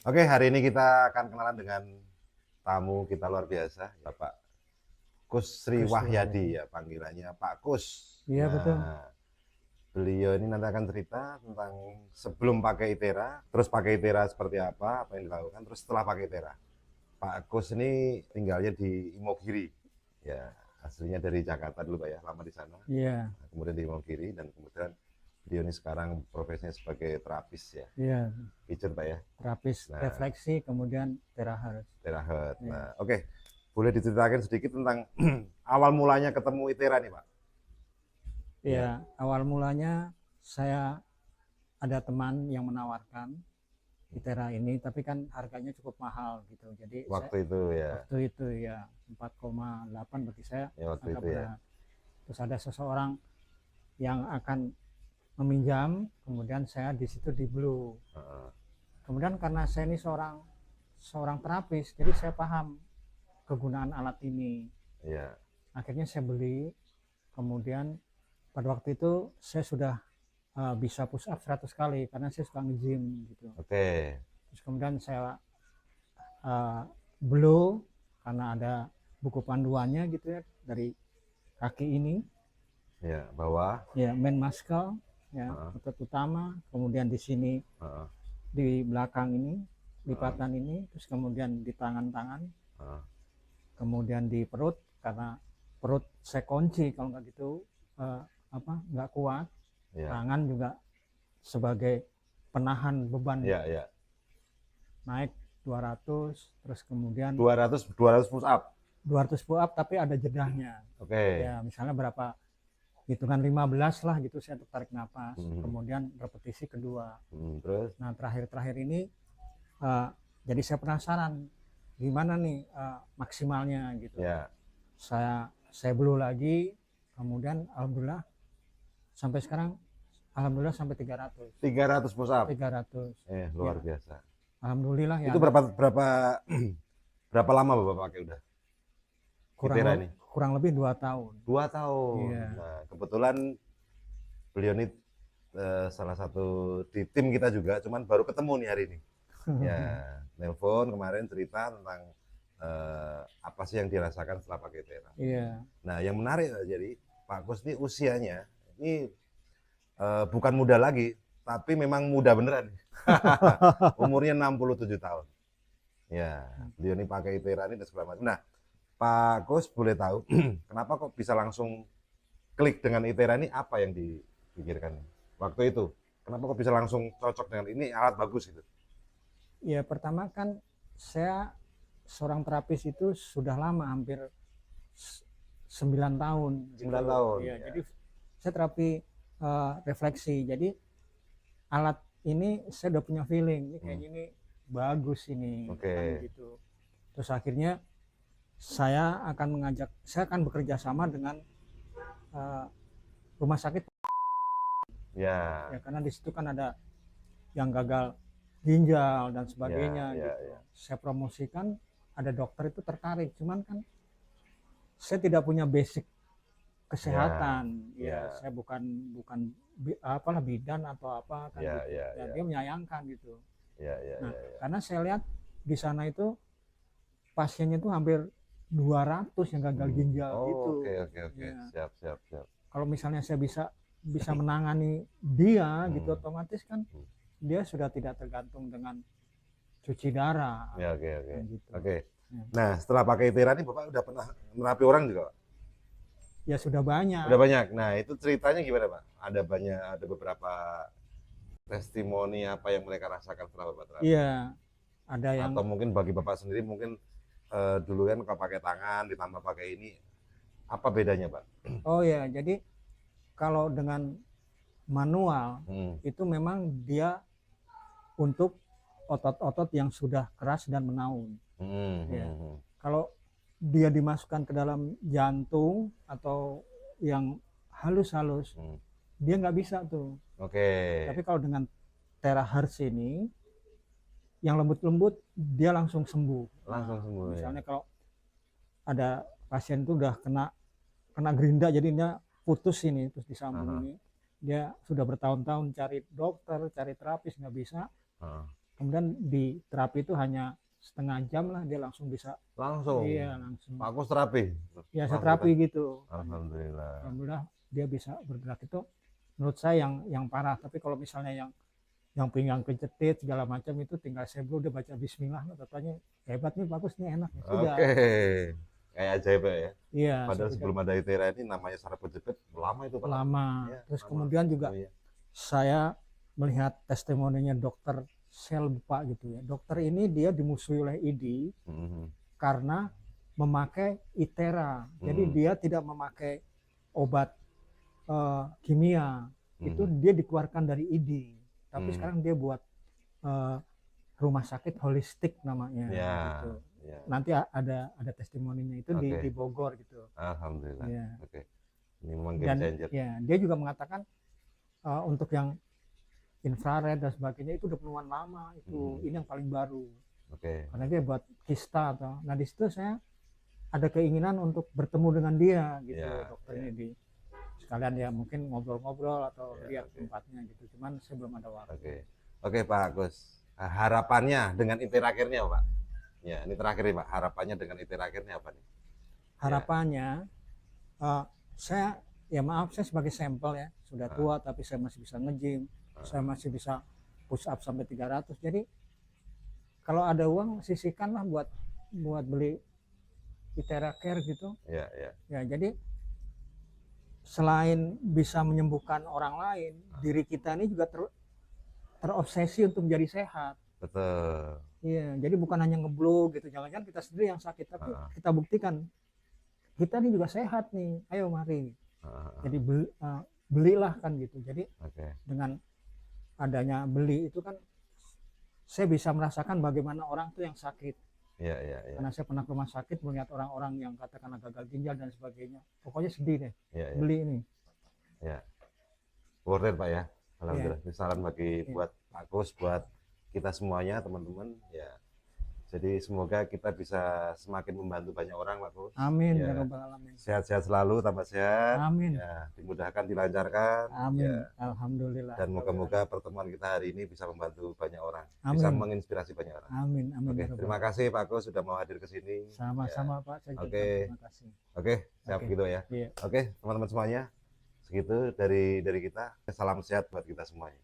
Oke, hari ini kita akan kenalan dengan tamu kita luar biasa, Bapak Kus Sri Gus Wahyadi Wahyudi. ya panggilannya Pak Kus. Iya betul. Nah, beliau ini nanti akan cerita tentang sebelum pakai Itera, terus pakai Itera seperti apa yang dilakukan, terus setelah pakai Itera. Pak Kus ini tinggalnya di Imogiri, ya aslinya dari Jakarta dulu Pak ya, lama di sana. Iya, Nah, kemudian di Imogiri dan kemudian beliau ini sekarang profesinya sebagai terapis ya, iya. pijat Pak ya. Terapis Nah, refleksi kemudian teraharus. terakhir. Iya. Nah, oke. Boleh diceritakan sedikit tentang awal mulanya ketemu Itera nih, Pak? Ya, Iya, awal mulanya saya ada teman yang menawarkan ITERA ini, tapi kan harganya cukup mahal gitu. Jadi saya waktu itu ya. waktu itu ya 4,8 bagi saya Ya waktu agak itu ya. berat. Terus ada seseorang yang akan meminjam, kemudian saya di situ di blue. Heeh. Kemudian karena saya ini seorang seorang terapis, jadi saya paham kegunaan alat ini. Iya. Akhirnya saya beli, kemudian pada waktu itu saya sudah bisa push up 100 kali karena saya suka nge-gym gitu. Oke. Terus kemudian saya uh, blow karena ada buku panduannya gitu ya dari kaki ini Ya, bawah. ya main muscle ya Heeh. otot utama, kemudian di sini Heeh. di belakang ini Heeh. lipatan ini, terus kemudian di tangan-tangan, Heeh. kemudian di perut karena perut saya kunci kalau nggak gitu uh, nggak kuat. Ya. Tangan juga sebagai penahan beban Ya, ya. naik 200, terus kemudian 200 push up. 200 pull up tapi ada jedahnya Oke. ya, misalnya berapa hitungan 15 lah gitu saya untuk tarik nafas, Hmm. kemudian repetisi kedua. Terus? Nah terakhir ini uh, jadi saya penasaran gimana nih maksimalnya gitu. Ya. Saya belum lagi, kemudian alhamdulillah sampai sekarang, alhamdulillah sampai 300. 300 push up. 300 Luar ya, biasa. alhamdulillah ya. Itu berapa berapa berapa lama Bapak pakai udah? Itera ini? kurang lebih 2 tahun. 2 tahun. Iya. Nah, kebetulan beliau ini salah satu di tim kita juga, cuman baru ketemu nih hari ini. Ya, nelpon kemarin cerita tentang apa sih yang dirasakan setelah pakai Tera. Iya. Nah, yang menarik jadi Pak Kus ini usianya ini bukan muda lagi, tapi memang muda beneran. Umurnya 67 tahun. Ya, beliau ini pakai Tera ini dan segala macam. Nah, Pak Kus boleh tahu kenapa kok bisa langsung klik dengan Itera ini, apa yang dipikirkan waktu itu? Kenapa kok bisa langsung cocok dengan ini, alat bagus gitu? Ya pertama kan saya seorang terapis itu sudah lama, hampir 9 tahun. 9 tahun. Ya, Ya. jadi saya terapi refleksi. Jadi alat ini saya udah punya feeling, ini kayaknya ini bagus ini. Oke. Kan gitu. Terus akhirnya saya akan bekerja sama dengan rumah sakit. Ya. Ya karena di situ kan ada yang gagal ginjal dan sebagainya Ya, gitu. ya. Saya promosikan, ada dokter itu tertarik, cuman kan saya tidak punya basic kesehatan. Ya, saya bukan apalah bidan atau apa kan Ya, gitu. ya, Dan ya. dia menyayangkan gitu. Ya, ya, Nah, ya. karena saya lihat di sana itu pasiennya itu hampir 200 yang gagal ginjal gitu. Oke. Ya. Siap. Kalau misalnya saya bisa menangani dia gitu, otomatis kan dia sudah tidak tergantung dengan cuci darah. Ya, oke. Gitu. Oke. Nah, setelah pakai Itera ini Bapak udah pernah merapi orang juga, Pak? Ya sudah banyak. Udah banyak. Nah, itu ceritanya gimana, Pak? Ada beberapa testimoni apa yang mereka rasakan setelah Bapak terapi? Iya, ada yang. Atau mungkin bagi Bapak sendiri mungkin dulu kan kalau pakai tangan ditambah pakai ini, apa bedanya, Pak? Oh ya, jadi kalau dengan manual itu memang dia untuk otot-otot yang sudah keras dan menaun. Ya. Kalau dia dimasukkan ke dalam jantung atau yang halus-halus, dia nggak bisa tuh. Oke. Tapi kalau dengan terahertz ini, yang lembut-lembut dia langsung sembuh. Langsung sembuh. Misalnya kalau ada pasien itu udah kena gerinda, jadinya putus ini, terus disambung ini, dia sudah bertahun-tahun cari dokter, cari terapis nggak bisa. kemudian di terapi itu hanya setengah jam lah dia langsung bisa. Langsung. Iya, langsung. Pak Kus terapi. Ya, saya Langsung terapi kita- gitu. Alhamdulillah. Alhamdulillah dia bisa bergerak. Itu menurut saya yang parah. Tapi kalau misalnya yang pinggang kejepit segala macam itu tinggal sebelum dia baca bismillah, katanya hebat nih Pak Kus, nih enak. Sudah. Oke. Kayak ajaib ya. Iya, Padahal sudah sebelum ada ITERA ini namanya saraf kejepit lama itu Pak. lama. Ya, Terus lama. kemudian juga Oh, iya. saya melihat testimoninya dokter sel Pak gitu ya. Dokter ini dia dimusuhi oleh ID Mhm. karena memakai ITERA. Jadi Hmm. dia tidak memakai obat kimia. Itu Mhm. dia dikeluarkan dari ID. Tapi Hmm. sekarang dia buat eh, rumah sakit holistik namanya Ya, gitu. ya. Nanti ada testimoninya itu Oke. di Bogor gitu. Alhamdulillah. Ya. Oke. Ini memang game Dan changer. ya, dia juga mengatakan untuk yang infrared dan sebagainya itu udah penemuan lama itu. Ini yang paling baru. Oke. Karena dia buat kista atau. Nah, di situ saya ada keinginan untuk bertemu dengan dia gitu, Ya, dokter ya. ini di sekalian ya mungkin ngobrol-ngobrol atau Ya, lihat oke. tempatnya gitu. Cuman saya belum ada waktu. Oke. Oke Pak Agus. Harapannya dengan ITERA akhirnya Pak? Ya, ini terakhir nih Pak. Harapannya dengan ITERA akhirnya apa nih? Harapannya saya ya maaf saya sebagai sampel ya sudah tua tapi saya masih bisa nge-gym, saya masih bisa push up sampai 300. Jadi kalau ada uang sisihkanlah buat beli ITERA Care gitu. Ya, ya. Ya, jadi selain bisa menyembuhkan orang lain, diri kita ini juga terobsesi untuk menjadi sehat. Betul. Iya, jadi bukan hanya ngeblok gitu. Jangan-jangan kita sendiri yang sakit, tapi kita buktikan kita ini juga sehat nih. Ayo mari. Jadi belilah kan gitu. Jadi Oke. dengan adanya beli itu kan saya bisa merasakan bagaimana orang tuh yang sakit. Ya, ya, ya. Karena saya pernah ke rumah sakit melihat orang-orang yang katakanlah gagal ginjal dan sebagainya. Pokoknya sedih deh. Ya, ya. Beli ini. Ya. Worth it Pak ya. Alhamdulillah. Ini saran bagi buat Pak Kus, buat kita semuanya teman-teman. Ya. Jadi semoga kita bisa semakin membantu banyak orang Pak Kus. Amin Ya. ya rabbal alamin. Sehat-sehat selalu, tambah sehat. Amin. Ya, dimudahkan, dilancarkan. Amin. Ya. Alhamdulillah. Dan moga-moga pertemuan kita hari ini bisa membantu banyak orang, Amin. bisa menginspirasi banyak orang. Amin. Amin. Oke, ya rabbal terima kasih Pak Kus sudah mau hadir ke sini. Sama-sama Pak. Saya juga Oke. terima kasih. Oke, siap Oke. gitu ya. Iya. Oke, teman-teman semuanya, segitu dari kita. Salam sehat buat kita semuanya.